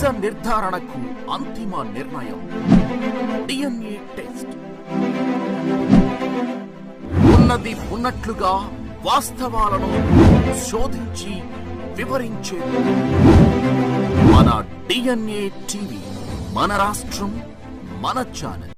నిజ నిర్ధారణకు అంతిమ నిర్ణయం DNA టెస్ట్. ఉన్నది ఉన్నట్లుగా వాస్తవాలను శోధించి వివరించే మన DNA టీవీ, మన రాష్ట్రం, మన ఛానల్.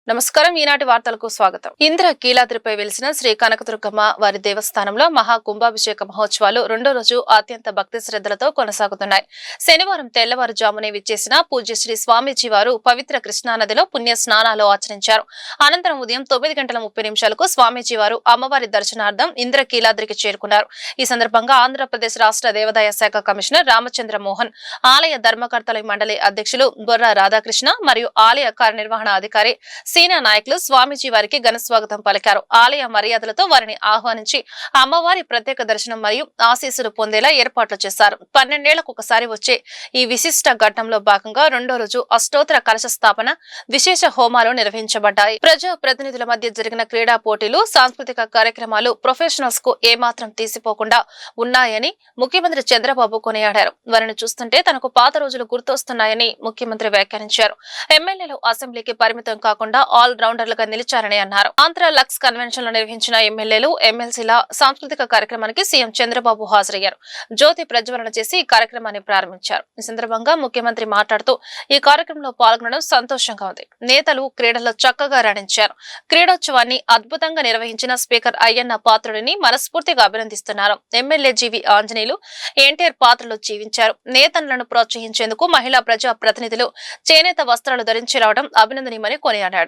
నమస్కారం. ఈనాటి వార్తలకు స్వాగతం. ఇంద్ర కీలాద్రిపై వెలిసిన శ్రీ కనకదుర్గమ్మ వారి దేవస్థానంలో మహా కుంభాభిషేక మహోత్సవాలు రెండో రోజు అత్యంత భక్తి శ్రద్ధలతో కొనసాగుతున్నాయి. శనివారం తెల్లవారుజామునే విచ్చేసిన పూజ్యశ్రీ స్వామీజీ వారు పవిత్ర కృష్ణానదిలో పుణ్య స్నానాలు ఆచరించారు. అనంతరం ఉదయం 9:30 స్వామీజీ వారు అమ్మవారి దర్శనార్థం ఇంద్ర కీలాద్రికి చేరుకున్నారు. ఈ సందర్భంగా ఆంధ్రప్రదేశ్ రాష్ట్ర దేవాదాయ శాఖ కమిషనర్ రామచంద్ర మోహన్, ఆలయ ధర్మకర్తల మండలి అధ్యక్షులు బొర్రా రాధాకృష్ణ మరియు ఆలయ కార్యనిర్వహణ అధికారి సీనియర్ నాయకులు స్వామీజీ వారికి ఘన స్వాగతం పలికారు. ఆలయ మర్యాదలతో వారిని ఆహ్వానించి అమ్మవారి ప్రత్యేక దర్శనం మరియు ఆశీస్సులు పొందేలా ఏర్పాట్లు చేశారు. 12 ఏళ్లకు ఒకసారి వచ్చే ఈ విశిష్ట ఘట్టంలో భాగంగా రెండో రోజు అష్టోత్తర కలశ స్థాపన, విశేష హోమాలు నిర్వహించబడ్డాయి. ప్రజా ప్రతినిధుల మధ్య జరిగిన క్రీడా పోటీలు, సాంస్కృతిక కార్యక్రమాలు ప్రొఫెషనల్స్ కు ఏమాత్రం తీసిపోకుండా ఉన్నాయని ముఖ్యమంత్రి చంద్రబాబు కొనియాడారు. వారిని చూస్తుంటే తనకు పాత రోజులు గుర్తొస్తున్నాయని ముఖ్యమంత్రి వ్యాఖ్యానించారు. ఎమ్మెల్యేలు అసెంబ్లీకి పరిమితం కాకుండా ఆల్ రౌండర్లుగా నిలిచారని అన్నారు. ఆంధ్ర లక్స్ కన్వెన్షన్ లో నిర్వహించిన ఎమ్మెల్యేలు, ఎమ్మెల్సీల సాంస్కృతిక కార్యక్రమానికి సీఎం చంద్రబాబు హాజరయ్యారు. జ్యోతి ప్రజ్వలన చేసి ఈ కార్యక్రమాన్ని ప్రారంభించారు. ఈ సందర్భంగా ముఖ్యమంత్రి మాట్లాడుతూ ఈ కార్యక్రమంలో పాల్గొనడం సంతోషంగా ఉంది. నేతలు క్రీడల్లో చక్కగా రాణించారు. క్రీడోత్సవాన్ని అద్భుతంగా నిర్వహించిన స్పీకర్ అయ్యన్న పాత్రుడిని మనస్ఫూర్తిగా అభినందిస్తున్నారు. ఎమ్మెల్యే జీవి ఆంజనేయులు ఎన్టీఆర్ పాత్రలో జీవించారు. నేతలను ప్రోత్సహించేందుకు మహిళా ప్రజా ప్రతినిధులు చేనేత వస్త్రాలు ధరించి రావడం అభినందనీయమని కొనియాడారు.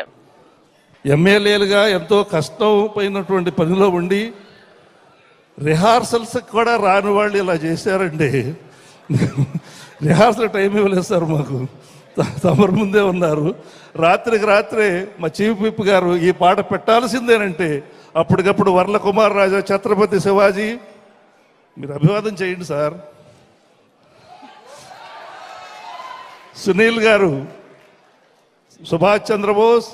ఎమ్మెల్యేలుగా ఎంతో కష్టమైనటువంటి పనిలో ఉండి రిహార్సల్స్ కూడా రాని వాళ్ళు ఇలా చేశారండి. రిహార్సల్ టైం ఇవ్వలేదు సార్ మాకు. తమరు ముందే ఉన్నారు. రాత్రికి రాత్రే మా చీఫ్ విప్ గారు ఈ పాట పెట్టాల్సిందేనంటే అప్పటికప్పుడు వర్ల కుమార్ రాజా, ఛత్రపతి శివాజీ, మీరు అభివాదం చేయండి సార్. సునీల్ గారు, సుభాష్ చంద్రబోస్,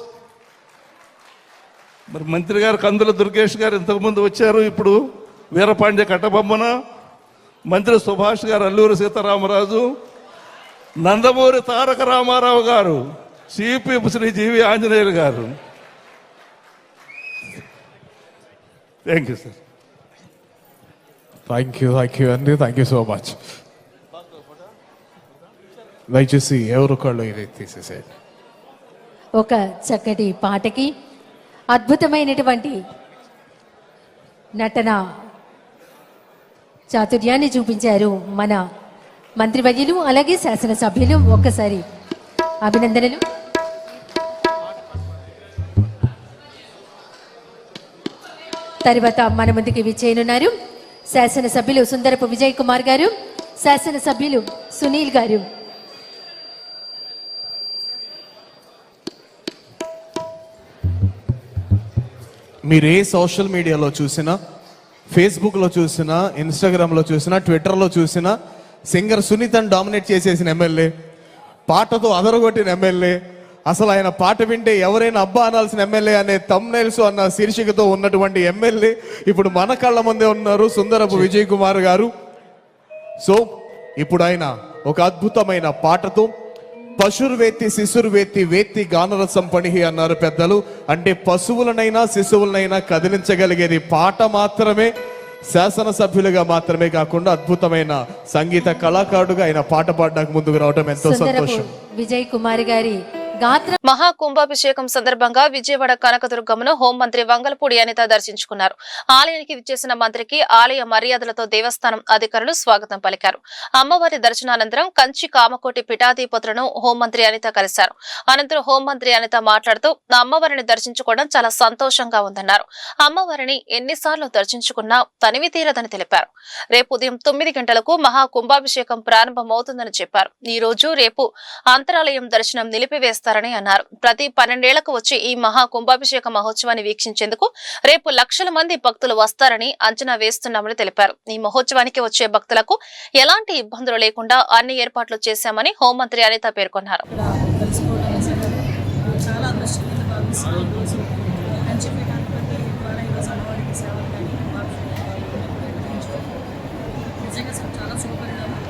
మరి మంత్రి గారు కందుల దుర్గేష్ గారు ఇంతకుముందు వచ్చారు. ఇప్పుడు వీరపాండ్య కట్టబొమ్మన, మంత్రి సుభాష్ గారు, అల్లూరి సీతారామరాజు, నందమూరి తారక రామారావు గారు, సిపి శ్రీ జీవి ఆంజనేయులు గారు. Thank you sir. Thank you అండి. Thank you so much. దయచేసి ఎవరు కళ్ళు ఇది తీసేసేయండి. ఒక చక్కటి పాటకి అద్భుతమైనటువంటి నటన చాతుర్యాన్ని చూపించారు మన మంత్రివర్యులు, అలాగే శాసనసభ్యులు. ఒక్కసారి అభినందనలు. తర్వాత మన ముందుకి విచ్చేయనున్నారు శాసనసభ్యులు సుందరపు విజయ్ కుమార్ గారు, శాసనసభ్యులు సునీల్ గారు. మీరు ఏ సోషల్ మీడియాలో చూసినా, ఫేస్బుక్లో చూసినా, ఇన్స్టాగ్రామ్లో చూసినా, ట్విట్టర్లో చూసినా సింగర్ సునీతను డామినేట్ చేసేసిన ఎమ్మెల్యే, పాటతో అదరగొట్టిన ఎమ్మెల్యే, అసలు ఆయన పాట వింటే ఎవరైనా అబ్బా అనాల్సిన ఎమ్మెల్యే అనే థంబ్నైల్స్ అన్న శీర్షికతో ఉన్నటువంటి ఎమ్మెల్యే ఇప్పుడు మన కళ్ళ ముందే ఉన్నారు, సుందరపు విజయ్ కుమార్ గారు. సో ఇప్పుడు ఆయన ఒక అద్భుతమైన పాటతో పశుర్వేత్తి శిశుర్వేత్తి వేత్తి గానరసం పణిహి అన్నారు పెద్దలు. అంటే పశువులనైనా శిశువులనైనా కదిలించగలిగేది పాట మాత్రమే. శాసనసభ్యులుగా మాత్రమే కాకుండా అద్భుతమైన సంగీత కళాకారుడుగా ఆయన పాట పాడడానికి ముందుకు రావడం ఎంతో సంతోషం. విజయ్ కుమార్ గారి మహా కుంభాభిషేకం సందర్భంగా విజయవాడ కనకదుర్గమ్మను హోంమంత్రి వంగలపూడి అనిత దర్శించుకున్నారు. ఆలయానికి విచ్చేసిన మంత్రికి ఆలయ మర్యాదలతో దేవస్థానం అధికారులు స్వాగతం పలికారు. అమ్మవారి దర్శనానంతరం కంచి కామకోటి పీఠాధిపతులను హోంమంత్రి అనిత కలిశారు. అనంతరం హోంమంత్రి అనిత మాట్లాడుతూ అమ్మవారిని దర్శించుకోవడం చాలా సంతోషంగా ఉందన్నారు. అమ్మవారిని ఎన్నిసార్లు దర్శించుకున్నా తనివి తీరదని తెలిపారు. రేపు ఉదయం 9 గంటలకు మహా కుంభాభిషేకం ప్రారంభమవుతుందని చెప్పారు. ఈ రోజు రేపు అంతరాలయం దర్శనం నిలిపివేస్తారు అన్నారు. ప్రతి 12 ఏళ్లకు వచ్చి ఈ మహా కుంభాభిషేక మహోత్సవాన్ని వీక్షించేందుకు రేపు లక్షల మంది భక్తులు వస్తారని అంచనా వేస్తున్నామని తెలిపారు. ఈ మహోత్సవానికి వచ్చే భక్తులకు ఎలాంటి ఇబ్బందులు లేకుండా అన్ని ఏర్పాట్లు చేశామని హోంమంత్రి అనిత పేర్కొన్నారు. నిజంగా చాలా శుభపరిణామం.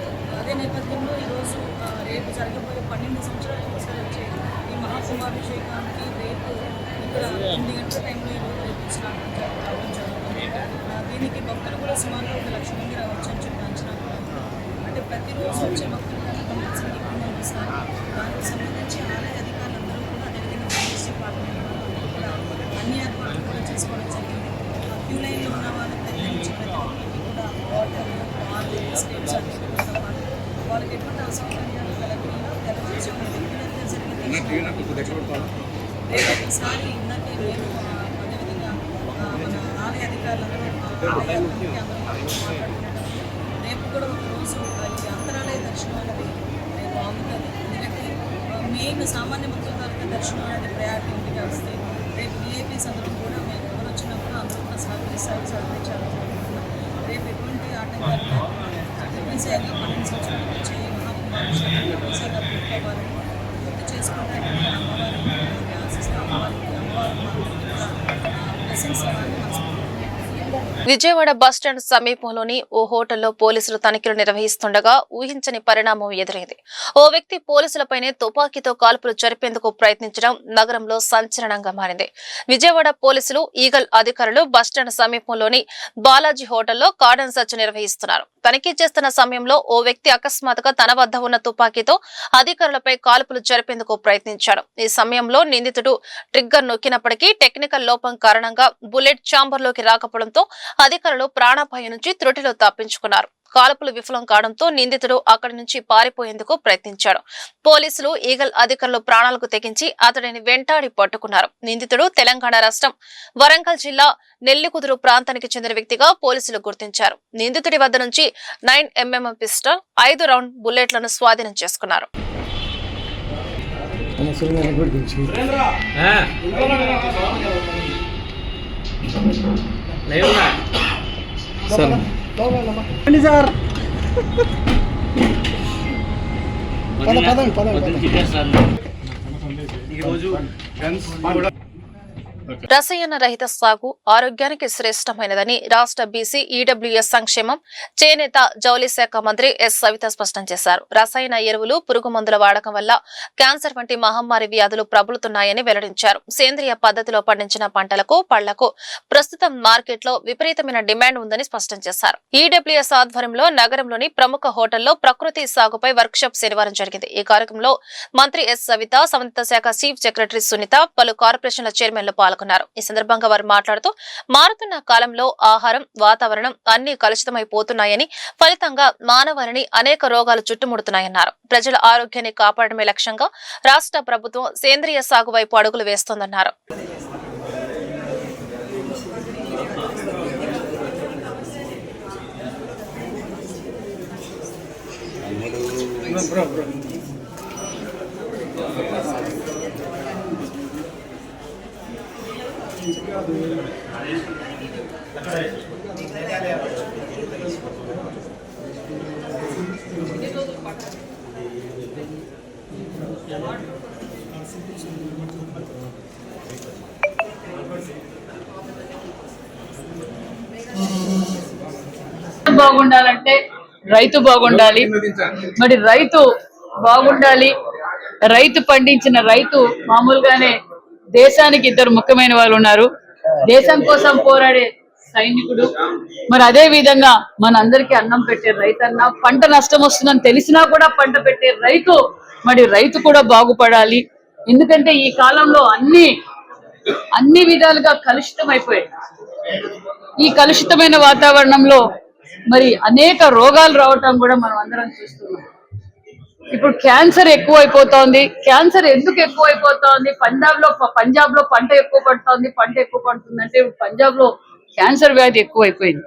అదే నేపథ్యంలో నేపథ్యంలో ఈరోజు రేపు జరగబోయే 12 సంవత్సరాలకు ఒకసారి వచ్చే ఈ మహాకుంభాభిషేకానికి రేపు ఇక్కడ 8 గంటల టైంలో ఈరోజు రేపు స్టార్ట్ రావడం జరుగుతుంది. దీనికి భక్తులు కూడా సుమారుగా 1 లక్ష మంది రావచ్చు అని చెప్పి అంచనా కూడా ఉంది. అంటే ప్రతిరోజు వచ్చే భక్తులు కంపల్సరీ ఎక్కువ వస్తారు. దానికి సంబంధించి ఆలయ అధికారులందరూ కూడా అదేవిధంగా పోలీస్ డిపార్ట్మెంట్ కూడా అన్ని ఏర్పాట్లు కూడా చేసుకోవడం జరిగింది. క్యూ లైన్లో ఉన్న వాళ్ళ దగ్గర నుంచి ప్రతి ఒక్కరికి కూడా వాటర్ స్టేట్స్ అన్నిటితో పాటు వాళ్ళకి ఎటువంటి అసౌకర్యాలు కలగకుండా తెలియజేసి ఒక వ్యక్తిగతంగా జరిగిన రేపు ఈసారి ఇందాకే మేము అదేవిధంగా మన ఆలయ అధికారులందరూ ఆలయాలకి అందరూ మాట్లాడుతున్నారు. రేపు కూడా ఒక రోజు ఈ అంతరాలయ దర్శనం అనేది రేపు ఆగుతుంది. ఎందుకంటే మెయిన్ సామాన్య భక్తుల తాలూకా దర్శనం అనేది ప్రయారిటీ ఇంటికి వస్తాయి. రేపు విఐపీస్ అందరూ కూడా మేము ఎవరు వచ్చినా కూడా అందరూ కూడా సహకరించాలి. రేపు ఎటువంటి ఆటంకాలు ఈజీగా 12 సంవత్సరాలు వచ్చే మహాకుంభాభిషేకం ఈజీగా పూర్తవ్వాలని పూర్తి చేసుకుంటానికి అమ్మవారికి ఆశిస్తూ అమ్మవారికి బ్లెస్సింగ్స్ ఇవ్వాలని విజయవాడ బస్టాండ్ సమీపంలోని ఓ హోటల్లో పోలీసులు తనిఖీలు నిర్వహిస్తుండగా ఊహించని పరిణామం ఎదురైంది. ఓ వ్యక్తి పోలీసులపైనే తుపాకీతో కాల్పులు జరిపేందుకు ప్రయత్నించడం నగరంలో సంచలనంగా మారింది. విజయవాడ పోలీసులు ఈగల్ అధికారులు బస్టాండ్ సమీపంలోని బాలాజీ హోటల్లో కార్డన్ సెర్చ్ నిర్వహిస్తున్నారు. తనిఖీ చేస్తున్న సమయంలో ఓ వ్యక్తి అకస్మాత్తుగా తన వద్ద ఉన్న తుపాకీతో అధికారులపై కాల్పులు జరిపేందుకు ప్రయత్నించాడు. ఈ సమయంలో నిందితుడు ట్రిగ్గర్ నొక్కినప్పటికీ టెక్నికల్ లోపం కారణంగా బుల్లెట్ ఛాంబర్లోకి రాకపోవడంతో అధికారులు ప్రాణాపాయం నుంచి త్రుటిలో తప్పించుకున్నారు. కాల్పులు విఫలం కావడంతో నిందితుడు అక్కడి నుంచి పారిపోయేందుకు ప్రయత్నించాడు. పోలీసులు ఈగల్ అధికారులు ప్రాణాలకు తెగించి అతడిని వెంటాడి పట్టుకున్నారు. నిందితుడు తెలంగాణ రాష్ట్రం వరంగల్ జిల్లా నెల్లికుదురు ప్రాంతానికి చెందిన వ్యక్తిగా పోలీసులు గుర్తించారు. నిందితుడి వద్ద నుంచి 9mm పిస్టల్, 5 రౌండ్ బుల్లెట్లను స్వాధీనం చేసుకున్నారు. సార్ రసాయన రహిత సాగు ఆరోగ్యానికి శ్రేష్టమైనదని రాష్ట్ర బీసీ ఈడబ్ల్యూఎస్ సంక్షేమం చేనేత జౌళి శాఖ మంత్రి ఎస్ సవిత స్పష్టం చేశారు. రసాయన ఎరువులు, పురుగు మందుల వాడకం వల్ల క్యాన్సర్ వంటి మహమ్మారి వ్యాధులు ప్రబలుతున్నాయని వెల్లడించారు. సేంద్రియ పద్ధతిలో పండించిన పంటలకు, పళ్లకు ప్రస్తుతం మార్కెట్లో విపరీతమైన డిమాండ్ ఉందని స్పష్టం చేశారు. ఈడబ్ల్యూఎస్ ఆధ్వర్యంలో నగరంలోని ప్రముఖ హోటల్లో ప్రకృతి సాగుపై వర్క్షాప్ శనివారం జరిగింది. ఈ కార్యక్రమంలో మంత్రి ఎస్ సవిత, సంబంధిత శాఖ చీఫ్ సెక్రటరీ సునీత, పలు కార్పొరేషన్ల చైర్మన్లు పాల్గొన్నారు. ఈ సందర్భంగా వారు మాట్లాడుతూ మారుతున్న కాలంలో ఆహారం, వాతావరణం అన్ని కలుషితమైపోతున్నాయని, ఫలితంగా మానవాళిని అనేక రోగాలు చుట్టుముడుతున్నాయన్నారు. ప్రజల ఆరోగ్యాన్ని కాపాడమే లక్ష్యంగా రాష్ట్ర ప్రభుత్వం సేంద్రియ సాగు వైపు అడుగులు వేస్తోందన్నారు. బాగుండాలంటే రైతు బాగుండాలి. మరి రైతు బాగుండాలి. రైతు పండించిన రైతు మామూలుగానే దేశానికి ఇద్దరు ముఖ్యమైన వాళ్ళు ఉన్నారు. దేశం కోసం పోరాడే సైనికుడు, మరి అదే విధంగా మన అందరికీ అన్నం పెట్టే రైతన్న, పంట నష్టం వస్తుందని తెలిసినా కూడా పంట పెట్టే రైతు, మరి రైతు కూడా బాగుపడాలి. ఎందుకంటే ఈ కాలంలో అన్ని విధాలుగా కలుషితం అయిపోయాయి. ఈ కలుషితమైన వాతావరణంలో మరి అనేక రోగాలు రావటం కూడా మనం అందరం చూస్తున్నాం. ఇప్పుడు క్యాన్సర్ ఎక్కువైపోతోంది. క్యాన్సర్ ఎందుకు ఎక్కువైపోతోంది? పంజాబ్ లో పంట ఎక్కువ పడుతోంది. పంట ఎక్కువ పడుతుందంటే పంజాబ్ లో క్యాన్సర్ వ్యాధి ఎక్కువైపోయింది.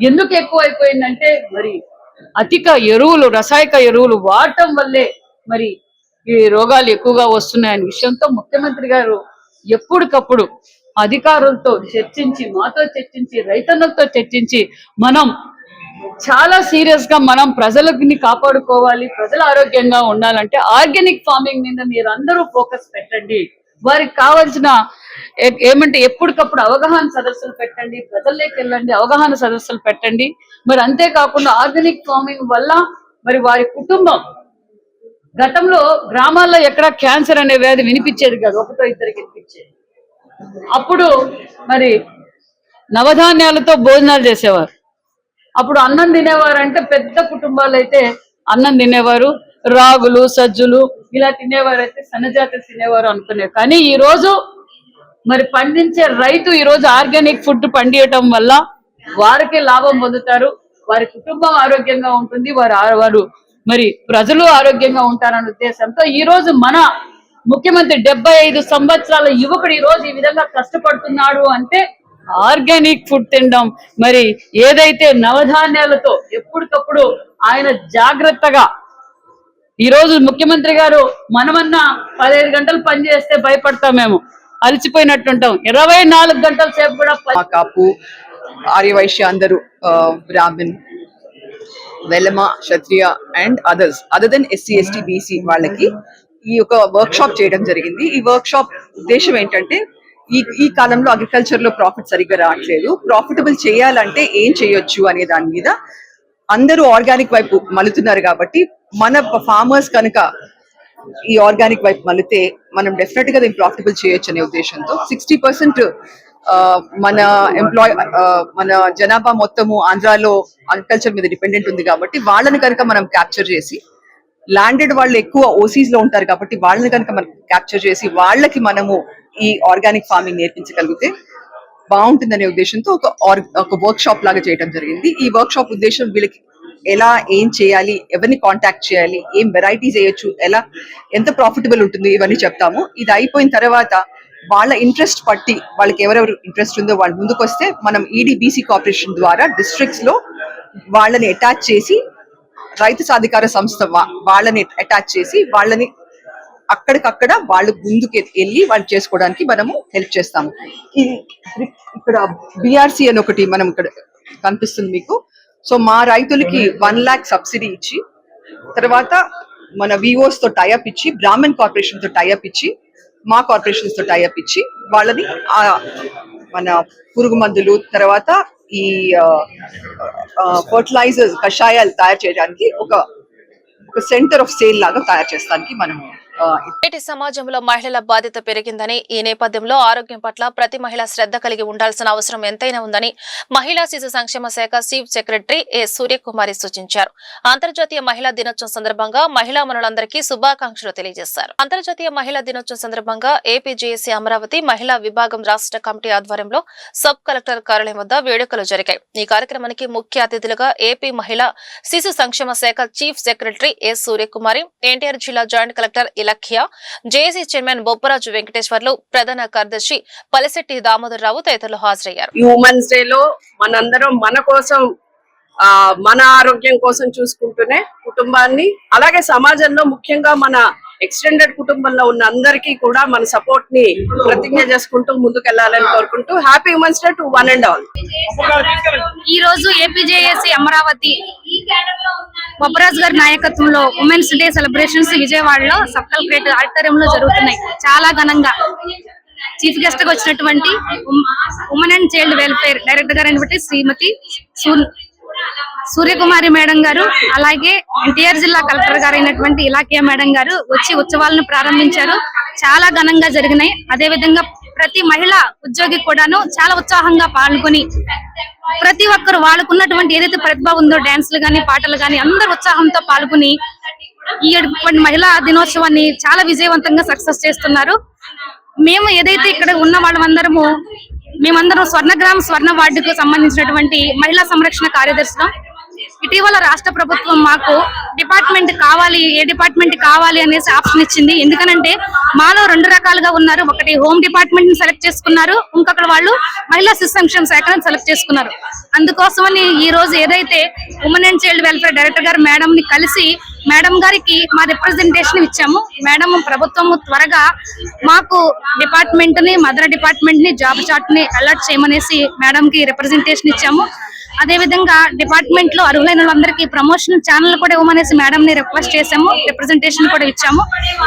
ఎందుకు ఎక్కువైపోయిందంటే మరి అధిక ఎరువులు, రసాయక ఎరువులు వాడటం వల్లే మరి ఈ రోగాలు ఎక్కువగా వస్తున్నాయనే విషయంతో ముఖ్యమంత్రి గారు ఎప్పటికప్పుడు అధికారులతో చర్చించి, మాతో చర్చించి, రైతన్నలతో చర్చించి మనం చాలా సీరియస్ గా మనం ప్రజలని కాపాడుకోవాలి. ప్రజలు ఆరోగ్యంగా ఉండాలంటే ఆర్గానిక్ ఫార్మింగ్ మీద మీరు అందరూ ఫోకస్ పెట్టండి. వారికి కావాల్సిన ఏమంటే ఎప్పటికప్పుడు అవగాహన సదస్సులు పెట్టండి, ప్రజల్లోకి వెళ్ళండి, అవగాహన సదస్సులు పెట్టండి. మరి అంతేకాకుండా ఆర్గానిక్ ఫార్మింగ్ వల్ల మరి వారి కుటుంబం గతంలో గ్రామాల్లో ఎక్కడ క్యాన్సర్ అనే వ్యాధి వినిపించేది కాదు, ఒకటో ఇద్దరికి వినిపించేది. అప్పుడు మరి నవధాన్యాలతో భోజనాలు చేసేవారు. అప్పుడు అన్నం తినేవారు అంటే పెద్ద కుటుంబాలు అయితే అన్నం తినేవారు, రాగులు సజ్జులు ఇలా తినేవారు, అయితే సన్నజాతి తినేవారు అనుకునేవారు. కానీ ఈ రోజు మరి పండించే రైతు ఈ రోజు ఆర్గానిక్ ఫుడ్ పండియటం వల్ల వారికి లాభం పొందుతారు, వారి కుటుంబం ఆరోగ్యంగా ఉంటుంది, వారు మరి ప్రజలు ఆరోగ్యంగా ఉంటారనే ఉద్దేశంతో ఈ రోజు మన ముఖ్యమంత్రి 75 సంవత్సరాల యువకుడు ఈ రోజు ఈ విధంగా కష్టపడుతున్నాడు అంటే ఆర్గానిక్ ఫుడ్ తినడం, మరి ఏదైతే నవధాన్యాలతో ఎప్పటికప్పుడు ఆయన జాగ్రత్తగా ఈ రోజు ముఖ్యమంత్రి గారు మనమన్నా 15 గంటలు పని చేస్తే భయపడతామేమో, అలసిపోయినట్టుంటాం, 24 గంటల సేపు కూడా కాపు ఆర్యవైశ్య అందరూ Brahmin Velama Kshatriya and other then SC ST BC వాళ్ళకి ఈ యొక్క వర్క్ షాప్ చేయడం జరిగింది. ఈ వర్క్ షాప్ ఉద్దేశం ఏంటంటే ఈ కాలంలో అగ్రికల్చర్ లో ప్రాఫిట్ సరిగ్గా రావట్లేదు, ప్రాఫిటబుల్ చేయాలంటే ఏం చేయొచ్చు అనే దాని మీద అందరూ ఆర్గానిక్ వైపు మలుతున్నారు. కాబట్టి మన ఫార్మర్స్ కనుక ఈ ఆర్గానిక్ వైపు మలితే మనం డెఫినెట్ గా దీన్ని ప్రాఫిటబుల్ చేయొచ్చు అనే ఉద్దేశంతో 60% మన జనాభా మొత్తము ఆంధ్రాలో అగ్రికల్చర్ మీద డిపెండెంట్ ఉంది. కాబట్టి వాళ్ళని కనుక మనం క్యాప్చర్ చేసి, ల్యాండెడ్ వాళ్ళు ఎక్కువ ఓసీస్ లో ఉంటారు కాబట్టి వాళ్ళని కనుక మనం క్యాప్చర్ చేసి వాళ్ళకి మనము ఈ ఆర్గానిక్ ఫార్మింగ్ నేర్పించగలిగితే బాగుంటుందనే ఉద్దేశంతో ఒక వర్క్ షాప్ లాగా చేయడం జరిగింది. ఈ వర్క్ షాప్ ఉద్దేశం వీళ్ళకి ఎలా ఏం చేయాలి, ఎవరిని కాంటాక్ట్ చేయాలి, ఏం వెరైటీస్ వేయొచ్చు, ఎంత ప్రాఫిటబుల్ ఉంటుంది ఇవన్నీ చెప్తాము. ఇది అయిపోయిన తర్వాత వాళ్ళ ఇంట్రెస్ట్ పట్టి వాళ్ళకి ఎవరెవరు ఇంట్రెస్ట్ ఉందో వాళ్ళు ముందుకు వస్తే మనం ఈడీబీసీ కార్పొరేషన్ ద్వారా డిస్ట్రిక్ట్స్ లో వాళ్ళని అటాచ్ చేసి, రైతు సాధికార సంస్థ వాళ్ళని అటాచ్ చేసి వాళ్ళని అక్కడికక్కడ వాళ్ళు ముందుకు వెళ్ళి వాళ్ళు చేసుకోవడానికి మనము హెల్ప్ చేస్తాము. ఇక్కడ బిఆర్సి అని ఒకటి మనం ఇక్కడ కనిపిస్తుంది మీకు. సో మా రైతులకి 1 lakh సబ్సిడీ ఇచ్చి, తర్వాత మన విఓస్ తో టైఅప్ ఇచ్చి, బ్రాహ్మణ్ కార్పొరేషన్ తో టైఅప్ ఇచ్చి, మా కార్పొరేషన్స్ తో టైఅప్ ఇచ్చి వాళ్ళని మన పురుగు మందులు, తర్వాత ఈ ఫర్టిలైజర్స్ కషాయాలు తయారు చేయడానికి ఒక సెంటర్ ఆఫ్ సేల్ లాగా తయారు చేస్తానికి మనము నేటి సమాజంలో మహిళల బాధ్యత పెరిగిందని, ఈ నేపథ్యంలో ఆరోగ్యం పట్ల ప్రతి మహిళ శ్రద్ధ కలిగి ఉండాల్సిన అవసరం ఎంతైనా ఉందని మహిళా శిశు సంక్షేమ శాఖ చీఫ్ సెక్రటరీ ఏ సూర్యకుమారి సూచించారు. అంతర్జాతీయ మహిళా దినోత్సవం సందర్భంగా మహిళా మనులందరికీ శుభాకాంక్షలు తెలియజేశారు. అంతర్జాతీయ మహిళా దినోత్సవం సందర్భంగా ఏపీజేఏసీ అమరావతి మహిళా విభాగం రాష్ట్ర కమిటీ ఆధ్వర్యంలో సబ్ కలెక్టర్ కార్యాలయం వద్ద వేడుకలు జరిగాయి. ఈ కార్యక్రమానికి ముఖ్య అతిథులుగా ఏపీ మహిళా శిశు సంక్షేమ శాఖ chief secretary A Suryakumari, NTR జిల్లా joint collector Ilakhya, JAC chairman Bopparaju Venkateswarlu, ప్రధాన కార్యదర్శి పలిశెట్టి దామోదరరావు తదితరులు హాజరయ్యారు. హ్యూమన్స్ డే లో మనందరం మన కోసం, మన ఆరోగ్యం కోసం చూసుకుంటూనే కుటుంబాన్ని, అలాగే సమాజంలో ముఖ్యంగా మన ఎక్స్టెండెడ్ కుటుంబంలో ఉన్న అందరికీ కూడా మన సపోర్ట్ ని ప్రతిజ్ఞ చేసుకుంటూ ముందుకెళ్లాలని కోరుకుంటూ happy humans day to one and all. ఈ రోజు ఏపీజేఏసీ అమరావతి బొప్పరాజు గారి నాయకత్వంలో ఉమెన్స్ డే సెలబ్రేషన్స్ విజయవాడలో సబ్ కలెక్టరేట్ ఆడిటోరియంలో జరుగుతున్నాయి. చాలా ఘనంగా చీఫ్ గెస్ట్ గా వచ్చినటువంటి women and child welfare director గారు అయినటువంటి శ్రీమతి సూర్యకుమారి మేడం గారు, అలాగే ఎన్టీఆర్ జిల్లా కలెక్టర్ గారు అయినటువంటి ఇలాఖ్య మేడం గారు వచ్చి ఉత్సవాలను ప్రారంభించారు. చాలా ఘనంగా జరిగినాయి. అదే విధంగా ప్రతి మహిళా ఉద్యోగి కూడాను చాలా ఉత్సాహంగా పాల్గొని ప్రతి ఒక్కరు వాళ్ళకున్నటువంటి ఏదైతే ప్రతిభ ఉందో, డాన్సులు గాని పాటలు గాని అందరు ఉత్సాహంతో పాల్గొని ఈ మహిళా దినోత్సవాన్ని చాలా విజయవంతంగా సక్సెస్ చేస్తున్నారు. మేము ఏదైతే ఇక్కడ ఉన్న వాళ్ళందరము మేమందరం స్వర్ణగ్రామ స్వర్ణ వార్డుకు సంబంధించినటువంటి మహిళా సంరక్షణ కార్యదర్శులం. ఇటీవల రాష్ట్ర ప్రభుత్వం మాకు డిపార్ట్మెంట్ కావాలి, ఏ డిపార్ట్మెంట్ కావాలి అనేసి ఆప్షన్ ఇచ్చింది. ఎందుకనంటే మాలో 2 రకాలుగా ఉన్నారు. ఒకటి హోమ్ డిపార్ట్మెంట్ ని సెలెక్ట్ చేసుకున్నారు, ఇంకొకటి వాళ్ళు మహిళా శిశు సంక్షేమ శాఖను సెలెక్ట్ చేసుకున్నారు. అందుకోసమని ఈ రోజు ఏదైతే women and child welfare director గారు మేడం ని కలిసి మేడం గారికి మా రిప్రజెంటేషన్ ఇచ్చాము. మేడం ప్రభుత్వం త్వరగా మాకు డిపార్ట్మెంట్ ని, మదర్ డిపార్ట్మెంట్ ని, జాబ్ చార్ట్ ని అలర్ట్ చేయమనేసి మేడం కి రిప్రజెంటేషన్ ఇచ్చాము. అదేవిధంగా డిపార్ట్మెంట్ లో అర్హులైన వాళ్ళందరికీ ప్రమోషన్ ఛానల్ కూడా ఇవ్వమనేసి మేడం ని రిక్వెస్ట్ చేశాము, రిప్రజెంటేషన్ కూడా ఇచ్చాము.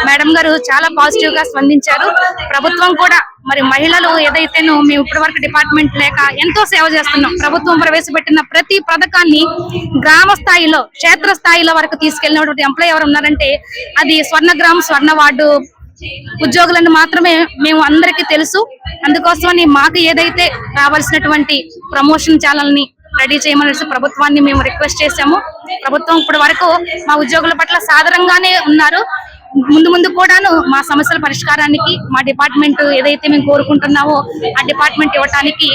మేడం గారు చాలా పాజిటివ్ గా స్పందించారు. ప్రభుత్వం కూడా మరి మహిళలు ఏదైతేనో మేము ఇప్పటి వరకు డిపార్ట్మెంట్ లేక ఎంతో సేవ చేస్తున్నాం. ప్రభుత్వం ప్రవేశపెట్టిన ప్రతి పథకాన్ని గ్రామ స్థాయిలో, క్షేత్ర స్థాయిలో వరకు తీసుకెళ్లినటువంటి ఎంప్లాయ్ ఎవరు ఉన్నారంటే అది స్వర్ణగ్రామ్, స్వర్ణ వార్డు ఉద్యోగులను మాత్రమే మేము అందరికీ తెలుసు. అందుకోసమని మాకు ఏదైతే రావాల్సినటువంటి ప్రమోషన్ ఛానల్ ని రెడీ చేయమనేసి ప్రభుత్వాన్ని మేము రిక్వెస్ట్ చేశాము. ప్రభుత్వం ఇప్పటి వరకు మా ఉద్యోగుల పట్ల సాధారణంగానే ఉన్నారు. ముందు ముందు కూడాను మా సమస్యల పరిష్కారానికి మా డిపార్ట్మెంట్ ఏదైతే మేము కోరుకుంటున్నామో ఆ డిపార్ట్మెంట్ ఇవ్వటానికి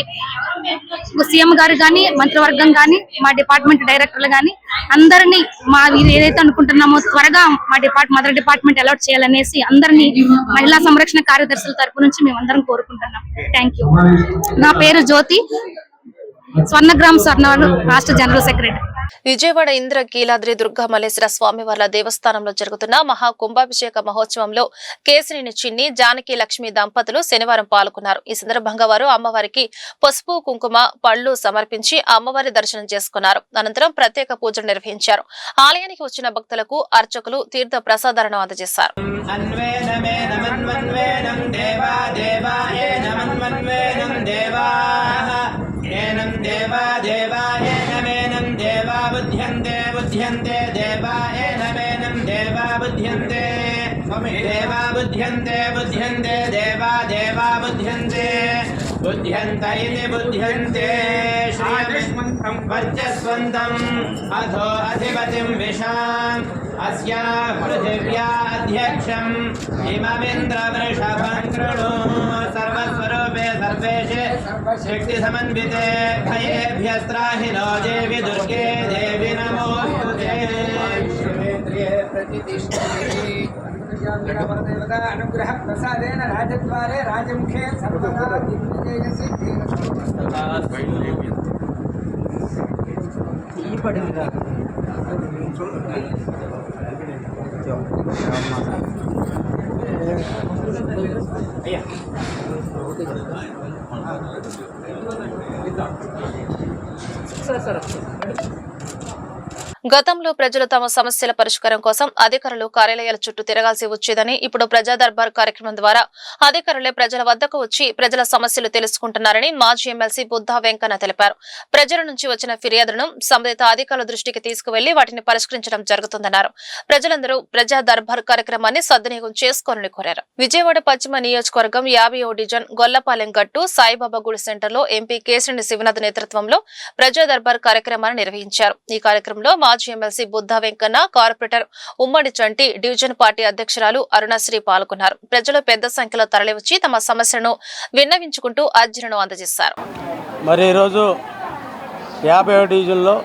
సీఎం గారు కానీ, మంత్రివర్గం కానీ, మా డిపార్ట్మెంట్ డైరెక్టర్లు కానీ అందరినీ మా ఏదైతే అనుకుంటున్నామో త్వరగా మా మదర్ డిపార్ట్మెంట్ అలాట్ చేయాలనేసి అందరినీ మహిళా సంరక్షణ కార్యదర్శుల తరపు నుంచి మేము అందరం కోరుకుంటున్నాం. Thank you. నా పేరు జ్యోతి, స్వర్ణగ్రామ్ స్వర్ణవారు రాష్ట్ర జనరల్ సెక్రటరీ. విజయవాడ ఇంద్ర కీలాద్రి దుర్గా మల్లేశ్వర స్వామివార్ల దేవస్థానంలో జరుగుతున్న మహా కుంభాభిషేక మహోత్సవంలో కేసినేని చిన్ని, జానకి లక్ష్మి దంపతులు శనివారం పాల్గొన్నారు. ఈ సందర్భంగా వారు అమ్మవారికి పసుపు, కుంకుమ, పళ్లు సమర్పించి అమ్మవారి దర్శనం చేసుకున్నారు. అనంతరం ప్రత్యేక పూజలు నిర్వహించారు. ఆలయానికి వచ్చిన భక్తులకు అర్చకులు తీర్థ ప్రసాదాలను అందజేశారు. बुध्यन्ते देवा एनमेनं देवा बुध्यन्ते देवा बुध्यन्ते बुध्यन्ते देवा देवा बुध्यन्ते बुध्यन्त इति बुध्यन्ते श्रीमन्त्रं वर्चस्वन्तम् अधो अधिपतिं विशाम् अस्या पृथिव्या अध्यक्षम् इममिन्द्रवृषभं कृणु सर्वस्वरूपे सर्वेषे शक्तिसमन्विते भयेभ्यस्त्राहि नो देवि दुर्गे देवि नमोस्तुते अनुग्रह प्रसादेन राजद्वारे राजमुखे सर्वदा గతంలో ప్రజలు తమ సమస్యల పరిష్కారం కోసం అధికారులు కార్యాలయాల చుట్టూ తిరగాల్సి వచ్చేదని, ఇప్పుడు ప్రజా దర్బార్ కార్యక్రమం ద్వారా అధికారులే ప్రజల వద్దకు వచ్చి ప్రజల సమస్యలు తెలుసుకుంటున్నారని మాజీ ఎమ్మెల్సీ బుద్ధా వెంకన్న తెలిపారు. ప్రజల నుంచి వచ్చిన ఫిర్యాదులను సంబంధిత అధికారుల దృష్టికి తీసుకువెళ్లి వాటిని పరిష్కరించడం జరుగుతుందన్నారు. ప్రజలందరూ ప్రజా దర్బార్ కార్యక్రమాన్ని సద్వినియోగం చేసుకోవాలని కోరారు. విజయవాడ పశ్చిమ నియోజకవర్గం 50వ డివిజన్ గొల్లపాలెం గట్టు సాయిబాబా గుడి సెంటర్లో ఎంపీ కేశినేని శివనాథ్ నేతృత్వంలో ప్రజా దర్బార్ కార్యక్రమాన్ని నిర్వహించారు. ఈ కార్యక్రమంలో మాజీ ఎమ్మెల్సీ బుద్ధా వెంకన్న, కార్పొరేటర్ ఉమ్మడి చంటి, డివిజన్ పార్టీ అధ్యక్షురాలు అరుణశ్రీ పాల్గొన్నారు. ప్రజలు పెద్ద సంఖ్యలో తరలివచ్చి తమ సమస్యలను విన్నవించుకుంటూ అర్జీలను అందజేశారు. మరి ఈరోజు 50వ డివిజన్లో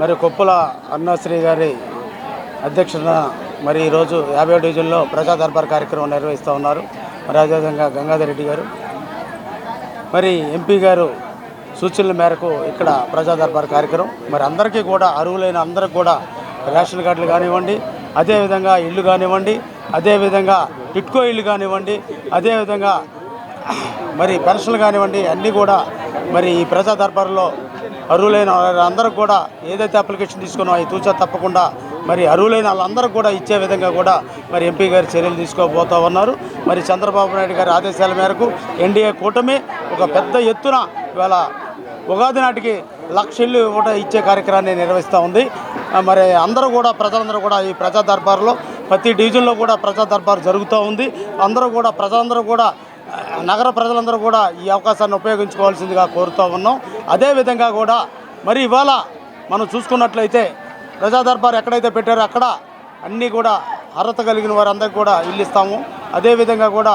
మరి కొప్పుల అరుణశ్రీ గారి అధ్యక్షతన మరి ఈరోజు 50వ డివిజన్లో ప్రజా దర్బార్ కార్యక్రమం నిర్వహిస్తూ ఉన్నారు. మరి అదేవిధంగా గంగాధర్ రెడ్డి గారు మరి ఎంపీ గారు సూచనల మేరకు ఇక్కడ ప్రజా దర్బార్ కార్యక్రమం మరి అందరికీ కూడా అర్హులైన అందరికి కూడా రేషన్ కార్డులు కానివ్వండి, అదేవిధంగా ఇల్లు కానివ్వండి, అదేవిధంగా టిట్కో ఇల్లు కానివ్వండి, అదేవిధంగా మరి పెన్షన్లు కానివ్వండి, అన్నీ కూడా మరి ఈ ప్రజా దర్బార్లో అర్హులైన అందరికి కూడా ఏదైతే అప్లికేషన్ తీసుకున్నామో అవి తూచా తప్పకుండా మరి అర్హులైన వాళ్ళందరికీ కూడా ఇచ్చే విధంగా కూడా మరి ఎంపీ గారు చర్యలు తీసుకోబోతూ ఉన్నారు. మరి చంద్రబాబు నాయుడు గారి ఆదేశాల మేరకు ఎన్డీఏ కూటమి ఒక పెద్ద ఎత్తున ఇవాళ ఉగాది నాటికి 1,00,000 ఇళ్ళు కూడా ఇచ్చే కార్యక్రమాన్ని నిర్వహిస్తూ ఉంది. మరి అందరూ కూడా ప్రజలందరూ కూడా ఈ ప్రజా దర్బార్లో ప్రతి డివిజన్లో కూడా ప్రజా దర్బార్ జరుగుతూ ఉంది. అందరూ కూడా ప్రజలందరూ కూడా నగర ప్రజలందరూ కూడా ఈ అవకాశాన్ని ఉపయోగించుకోవాల్సిందిగా కోరుతూ ఉన్నాం. అదేవిధంగా కూడా మరి ఇవాళ మనం చూసుకున్నట్లయితే ప్రజా దర్బార్ ఎక్కడైతే పెట్టారో అక్కడ అన్నీ కూడా అర్హత కలిగిన వారందరికీ కూడా ఇల్లు ఇస్తాము. అదేవిధంగా కూడా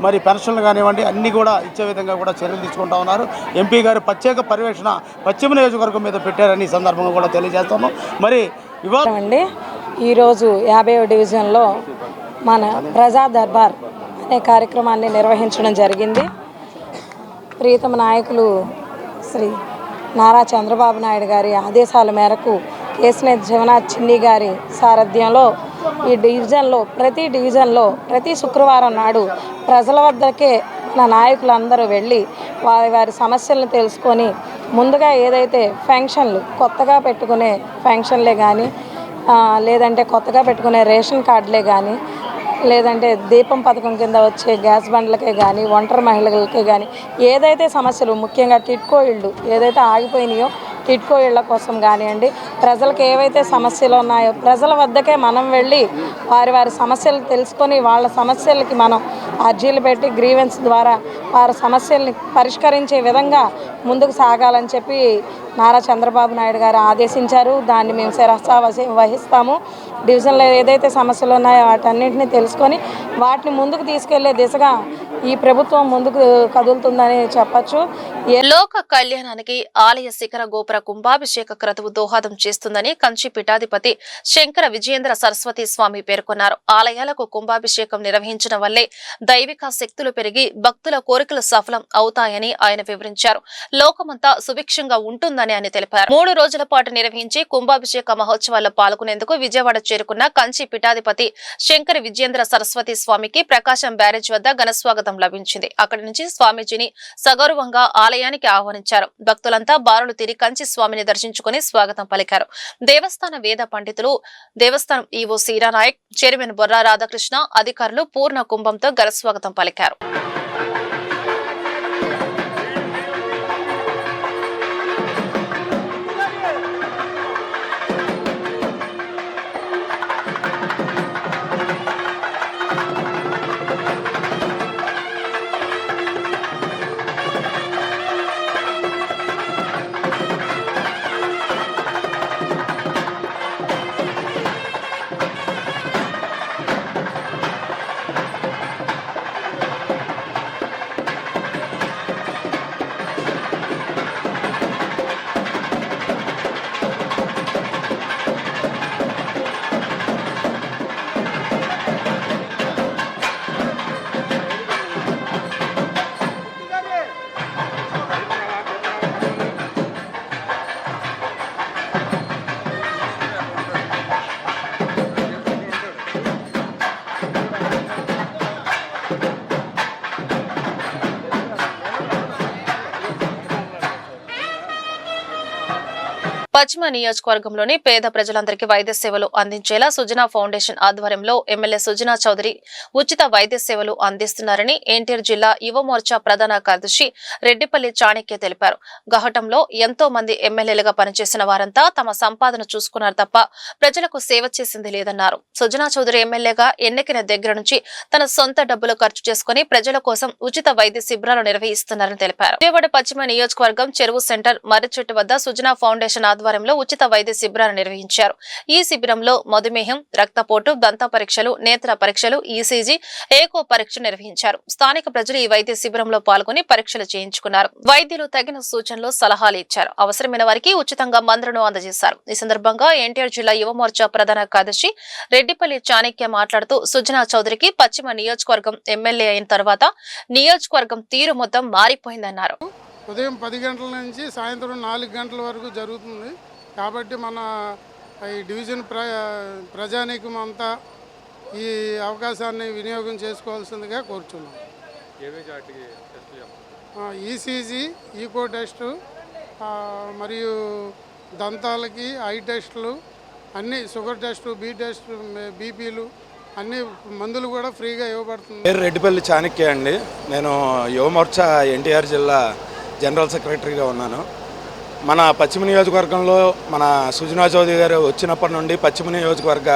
మరి పెన్షన్లు కానివ్వండి అన్నీ కూడా ఇచ్చే విధంగా కూడా చర్యలు తీసుకుంటా ఉన్నారు. ఎంపీ గారు ప్రత్యేక పర్యవేక్షణ పశ్చిమ నియోజకవర్గం మీద పెట్టారని ఈ సందర్భంగా కూడా తెలియజేస్తున్నాం. మరి ఇవాళ ఈరోజు 50వ డివిజన్లో మన ప్రజా దర్బార్ అనే కార్యక్రమాన్ని నిర్వహించడం జరిగింది. ప్రియతమ నాయకులు శ్రీ నారా చంద్రబాబు నాయుడు గారి ఆదేశాల మేరకు కేశినేని శివనాథ్ చిన్ని గారి సారథ్యంలో ఈ డివిజన్లో ప్రతి శుక్రవారం నాడు ప్రజల వద్దకే నా నాయకులందరూ వెళ్ళి వారి వారి సమస్యలను తెలుసుకొని ముందుగా ఏదైతే ఫంక్షన్లు కొత్తగా పెట్టుకునే ఫంక్షన్లే కానీ లేదంటే కొత్తగా పెట్టుకునే రేషన్ కార్డులే కానీ లేదంటే దీపం పథకం కింద వచ్చే గ్యాస్ బండ్లకే కానీ ఒంటరి మహిళలకే కానీ ఏదైతే సమస్యలు ముఖ్యంగా టిట్కో ఇళ్ళు ఏదైతే ఆగిపోయినాయో టిట్కో ఇళ్ల కోసం కానివ్వండి, ప్రజలకు ఏవైతే సమస్యలు ఉన్నాయో ప్రజల వద్దకే మనం వెళ్ళి వారి వారి సమస్యలు తెలుసుకొని వాళ్ళ సమస్యలకి మనం అర్జీలు పెట్టి గ్రీవెన్స్ ద్వారా వారి సమస్యల్ని పరిష్కరించే విధంగా ముందుకు సాగాలని చెప్పి నారా చంద్రబాబు నాయుడు గారు ఆదేశించారు. దాన్ని మేము శిరసా వహిస్తాము. డివిజన్లో ఏదైతే సమస్యలు ఉన్నాయో వాటన్నింటినీ తెలుసుకొని వాటిని ముందుకు తీసుకెళ్లే దిశగా ఈ ప్రభుత్వం ముందుకు కదులుతుందని చెప్పచ్చు. లోక కళ్యాణానికి ఆలయ శిఖర గోపుర కుంభాభిషేక క్రతువు దోహదం చేస్తుందని కంచి పీఠాధిపతి శంకర విజయేంద్ర సరస్వతి స్వామి పేర్కొన్నారు. ఆలయాలకు కుంభాభిషేకం నిర్వహించడం వల్లే దైవిక శక్తులు పెరిగి భక్తుల కోరికలు సఫలం అవుతాయని ఆయన వివరించారు. లోకమంతా సుభిక్షంగా ఉంటుందని ఆయన తెలిపారు. 3 రోజుల పాటు నిర్వహించి కుంభాభిషేక మహోత్సవాల్లో పాల్గొనేందుకు విజయవాడ చేరుకున్న కంచి పీఠాధిపతి శంకర విజయేంద్ర సరస్వతి స్వామికి ప్రకాశం బ్యారేజ్ వద్ద ఘనస్వాగతం లభించింది. అక్కడి నుంచి స్వామీజీని సగౌరవంగా ఆలయానికి ఆహ్వానించారు. భక్తులంతా బారులు తీరి కంచి స్వామిని దర్శించుకుని స్వాగతం పలికారు. దేవస్థాన వేద పండితులు, దేవస్థానం ఈవో సీరా నాయక్, చైర్మన్ బొర్రా రాధాకృష్ణ, అధికారులు పూర్ణ కుంభంతో ఘనస్వాగతం పలికారు. పశ్చిమ నియోజకవర్గంలోని పేద ప్రజలందరికీ వైద్య సేవలు అందించేలా సుజనా ఫౌండేషన్ ఆధ్వర్యంలో ఎమ్మెల్యే సుజనా చౌదరి ఉచిత వైద్య సేవలు అందిస్తున్నారని ఎన్టీఆర్ జిల్లా యువ మోర్చా ప్రధాన కార్యదర్శి రెడ్డిపల్లి చాణక్య తెలిపారు. గహటంలో ఎంతో మంది ఎమ్మెల్యేలుగా పనిచేసిన వారంతా తమ సంపాదన చూసుకున్నారు తప్ప ప్రజలకు సేవ చేసింది లేదన్నారు. సుజనా చౌదరి ఎమ్మెల్యేగా ఎన్నికైన దగ్గర నుంచి తన సొంత డబ్బులు ఖర్చు చేసుకుని ప్రజల కోసం ఉచిత వైద్య శిబిరాలు నిర్వహిస్తున్నారని తెలిపారు. విజయవాడ పశ్చిమ నియోజకవర్గం చెరువు సెంటర్ మర్రిచెట్టు వద్ద సుజనా ఫౌండేషన్ ఆధ్వర్యంలో ఉచిత వైద్య శిబిరాన్ని నిర్వహించారు. ఈ శిబిరంలో మధుమేహం, రక్తపోటు, దంత పరీక్షలు, నేత్ర పరీక్షలు, ఈసీజీ, ఏకో పరీక్ష నిర్వహించారు. స్థానిక ప్రజలు ఈ వైద్య శిబిరంలో పాల్గొని పరీక్షలు చేయించుకున్నారు. వైద్యులు తగిన సూచనలు, సలహాలు ఇచ్చారు. అవసరమైన వారికి ఉచితంగా మందులను అందజేశారు. ఈ సందర్భంగా ఎన్టీఆర్ జిల్లా యువ మోర్చా ప్రధాన కార్యదర్శి రెడ్డిపల్లి చాణక్య మాట్లాడుతూ సుజనా చౌదరికి పశ్చిమ నియోజకవర్గం ఎమ్మెల్యే అయిన తర్వాత నియోజకవర్గం తీరు మొత్తం మారిపోయిందన్నారు. ఉదయం 10 గంటల నుంచి సాయంత్రం 4 గంటల వరకు జరుగుతుంది. కాబట్టి మన ఈ డివిజన్ ప్రజానీకం అంతా ఈ అవకాశాన్ని వినియోగం చేసుకోవాల్సిందిగా కోరుచున్నాం. ఈసీజీ, ఈకో టెస్టు, మరియు దంతాలకి ఐ టెస్టులు, అన్ని షుగర్ టెస్టు, బీ టెస్టు, బీపీలు, అన్ని మందులు కూడా ఫ్రీగా ఇవ్వబడుతుంది. పేరు రెడ్డిపల్లి చాణక్య అండి. నేను యువమోర్చా ఎన్టీఆర్ జిల్లా జనరల్ సెక్రటరీగా ఉన్నాను. మన పశ్చిమ నియోజకవర్గంలో మన సుజనా చౌదరి గారు వచ్చినప్పటి నుండి పశ్చిమ నియోజకవర్గ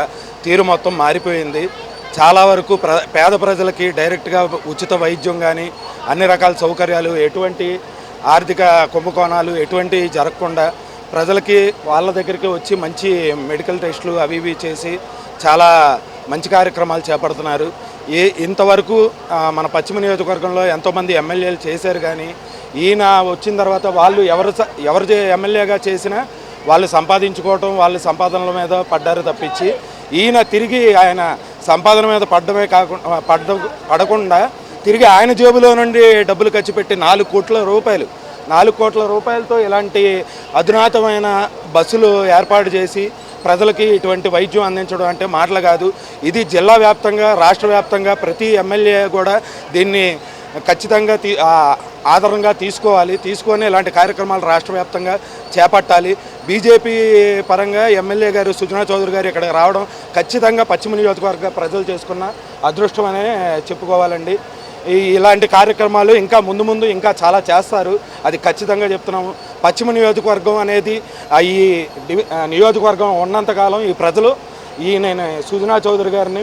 తీరు మొత్తం మారిపోయింది. చాలా వరకు పేద ప్రజలకి డైరెక్ట్గా ఉచిత వైద్యం కానీ అన్ని రకాల సౌకర్యాలు, ఎటువంటి ఆర్థిక కుంభకోణాలు ఎటువంటి జరగకుండా ప్రజలకి వాళ్ళ దగ్గరికి వచ్చి మంచి మెడికల్ టెస్టులు అవి ఇవి చేసి చాలా మంచి కార్యక్రమాలు చేపడుతున్నారు. ఇంతవరకు మన పశ్చిమ నియోజకవర్గంలో ఎంతోమంది ఎమ్మెల్యేలు చేశారు. కానీ ఈయన వచ్చిన తర్వాత వాళ్ళు ఎవరు ఎమ్మెల్యేగా చేసినా వాళ్ళు సంపాదించుకోవటం, వాళ్ళ సంపాదనల మీద పడ్డారు తప్పించి ఈయన తిరిగి ఆయన సంపాదన మీద పడకుండా తిరిగి ఆయన జేబులో నుండి డబ్బులు ఖర్చు పెట్టి 4 కోట్ల రూపాయలతో ఇలాంటి అధునాతమైన బస్సులు ఏర్పాటు చేసి ప్రజలకి ఇటువంటి వైద్యం అందించడం అంటే మాటలు కాదు. ఇది జిల్లా వ్యాప్తంగా, రాష్ట్ర వ్యాప్తంగా ప్రతి ఎమ్మెల్యే కూడా దీన్ని ఖచ్చితంగా ఆధారంగా తీసుకొని ఇలాంటి కార్యక్రమాలు రాష్ట్ర వ్యాప్తంగా చేపట్టాలి. బీజేపీ పరంగా ఎమ్మెల్యే గారు సుజనా చౌదరి గారు ఇక్కడికి రావడం ఖచ్చితంగా పశ్చిమ నియోజకవర్గ ప్రజలు చేసుకున్న అదృష్టం అనే చెప్పుకోవాలండి. ఇలాంటి కార్యక్రమాలు ఇంకా ముందు ఇంకా చాలా చేస్తారు, అది ఖచ్చితంగా చెప్తున్నాము. పశ్చిమ నియోజకవర్గం అనేది ఈ నియోజకవర్గం ఉన్నంతకాలం ఈ ప్రజలు నేను సుజనా చౌదరి గారిని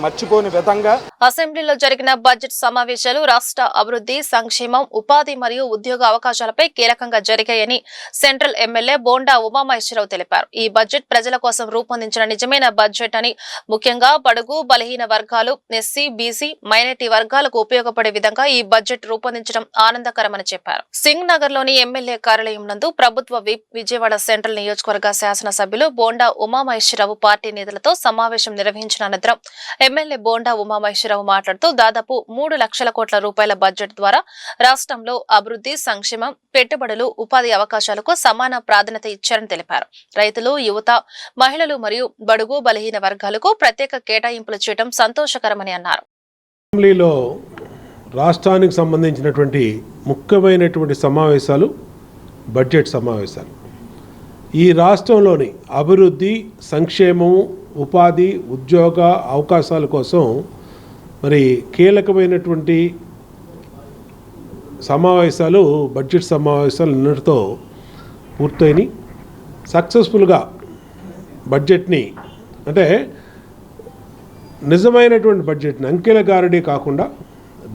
మర్చిపోని విధంగా. అసెంబ్లీలో జరిగిన బడ్జెట్ సమావేశాలు రాష్ట్ర అభివృద్ధి, సంక్షేమం, ఉపాధి మరియు ఉద్యోగ అవకాశాలపై కీలకంగా జరిగాయని సెంట్రల్ ఎమ్మెల్యే బోండా ఉమామహేశ్వరరావు తెలిపారు. ఈ బడ్జెట్ ప్రజల కోసం రూపొందించిన నిజమైన బడ్జెట్ అని, ముఖ్యంగా బడుగు బలహీన వర్గాలు, ఎస్సీ, బీసీ, మైనారిటీ వర్గాలకు ఉపయోగపడే విధంగా ఈ బడ్జెట్ రూపొందించడం ఆనందకరమని చెప్పారు. సింగ్ నగర్ లోని ఎమ్మెల్యే కార్యాలయం నందు ప్రభుత్వ విప్ విజయవాడ సెంట్రల్ నియోజకవర్గ శాసనసభ్యులు బోండా ఉమామహేశ్వరరావు పార్టీ నేతలతో సమావేశం నిర్వహించిన అనంతరం ఎమ్మెల్యే బోండా ఉమామహేశ్వరరావు మాట్లాడుతూ దాదాపు 3 లక్షల కోట్ల రూపాయల బడ్జెట్ ద్వారా రాష్ట్రంలో అభివృద్ధి, సంక్షేమం, పెట్టుబడులు, ఉపాధి అవకాశాలకు సమాన ప్రాధాన్యత ఇచ్చారని తెలిపారు. రైతులు, యువత, మహిళలు మరియు బడుగు బలహీన వర్గాలకు ప్రత్యేక కేటాయింపులు చేయడం సంతోషకరమని అన్నారు. అసెంబ్లీలో రాష్ట్రానికి సంబంధించినటువంటి ముఖ్యమైనటువంటి సమావేశాలు బడ్జెట్ సమావేశాలు. ఈ రాష్ట్రంలోని అభివృద్ధి, సంక్షేమము, ఉపాధి, ఉద్యోగ అవకాశాల కోసం మరి కీలకమైనటువంటి సమావేశాలు బడ్జెట్ సమావేశాలు నిన్నటితో పూర్తయినాయి. సక్సెస్ఫుల్గా బడ్జెట్ని అంటే నిజమైనటువంటి బడ్జెట్ని అంకెల గారడీ కాకుండా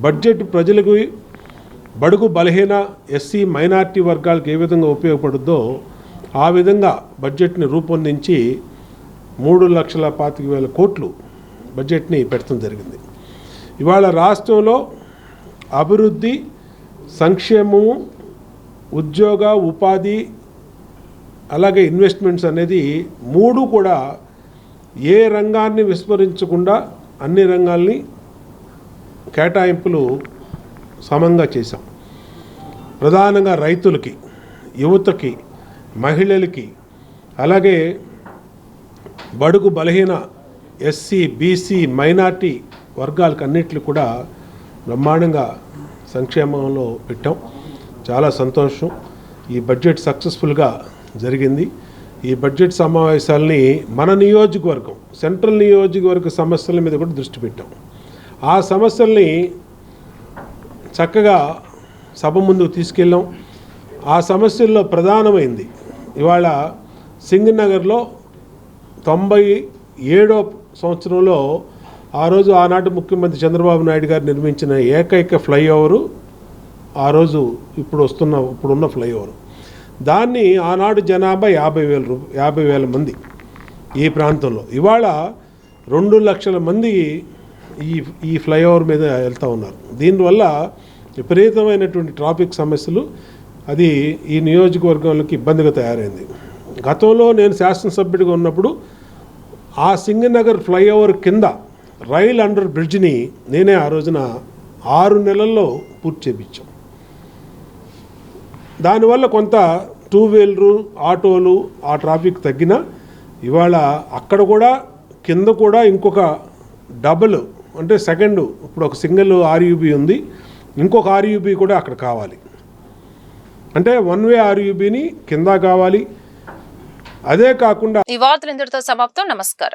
బడ్జెట్ ప్రజలకు, బడుగు బలహీన, ఎస్సీ, మైనారిటీ వర్గాలకు ఏ విధంగా ఉపయోగపడుద్దో ఆ విధంగా బడ్జెట్ని రూపొందించి 3,25,000 కోట్లు బడ్జెట్ని పెట్టడం జరిగింది. ఇవాళ రాష్ట్రంలో అభివృద్ధి, సంక్షేమము, ఉద్యోగ, ఉపాధి అలాగే ఇన్వెస్ట్మెంట్స్ అనేది 3 కూడా ఏ రంగాన్ని విస్మరించకుండా అన్ని రంగాల్ని కేటాయింపులు సమంగా చేశాం. ప్రధానంగా రైతులకి, యువతకి, మహిళలకి అలాగే బడుగు బలహీన, ఎస్సీ, బీసీ, మైనార్టీ వర్గాలకు అన్నిటిని కూడా బ్రహ్మాండంగా సంక్షేమంలో పెట్టాం. చాలా సంతోషం. ఈ బడ్జెట్ సక్సెస్ఫుల్గా జరిగింది. ఈ బడ్జెట్ సమావేశాలని మన నియోజకవర్గం, సెంట్రల్ నియోజకవర్గ సమస్యల మీద కూడా దృష్టి పెట్టాం. ఆ సమస్యల్ని చక్కగా సభ ముందుకు తీసుకెళ్ళాం. ఆ సమస్యల్లో ప్రధానమైంది ఇవాళ సింగ్ నగర్లో 97వ సంవత్సరంలో ఆ రోజు ఆనాటి ముఖ్యమంత్రి చంద్రబాబు నాయుడు గారు నిర్మించిన ఏకైక ఫ్లైఓవరు ఆ రోజు ఇప్పుడున్న ఫ్లైఓవర్. దాన్ని ఆనాడు జనాభా 50,000 మంది ఈ ప్రాంతంలో. ఇవాళ 2 లక్షల మంది ఈ ఫ్లైఓవర్ మీద వెళ్తూ ఉన్నారు. దీనివల్ల విపరీతమైనటువంటి ట్రాఫిక్ సమస్యలు, అది ఈ నియోజకవర్గాలకి ఇబ్బందిగా తయారైంది. గతంలో నేను శాసనసభ్యుడిగా ఉన్నప్పుడు ఆ సింగనగర్ ఫ్లైఓవర్ కింద రైల్ అండర్ బ్రిడ్జ్ని నేనే ఆ రోజున 6 నెలల్లో పూర్తి చేయించాం. దానివల్ల కొంత 2 వీలరు, ఆటోలు ఆ ట్రాఫిక్ తగ్గినా ఇవాళ అక్కడ కూడా కింద కూడా ఇంకొక డబుల్ అంటే సెకండ్, ఇప్పుడు ఒక సింగిల్ ఆర్యూబీ ఉంది, ఇంకొక ఆర్యూబీ కూడా అక్కడ కావాలి. అంటే 1 వే ఆర్యూబీని కింద కావాలి. అదే కాకుండా ఈ వార్తలు ఇంతటితో సమాప్తం. నమస్కారం.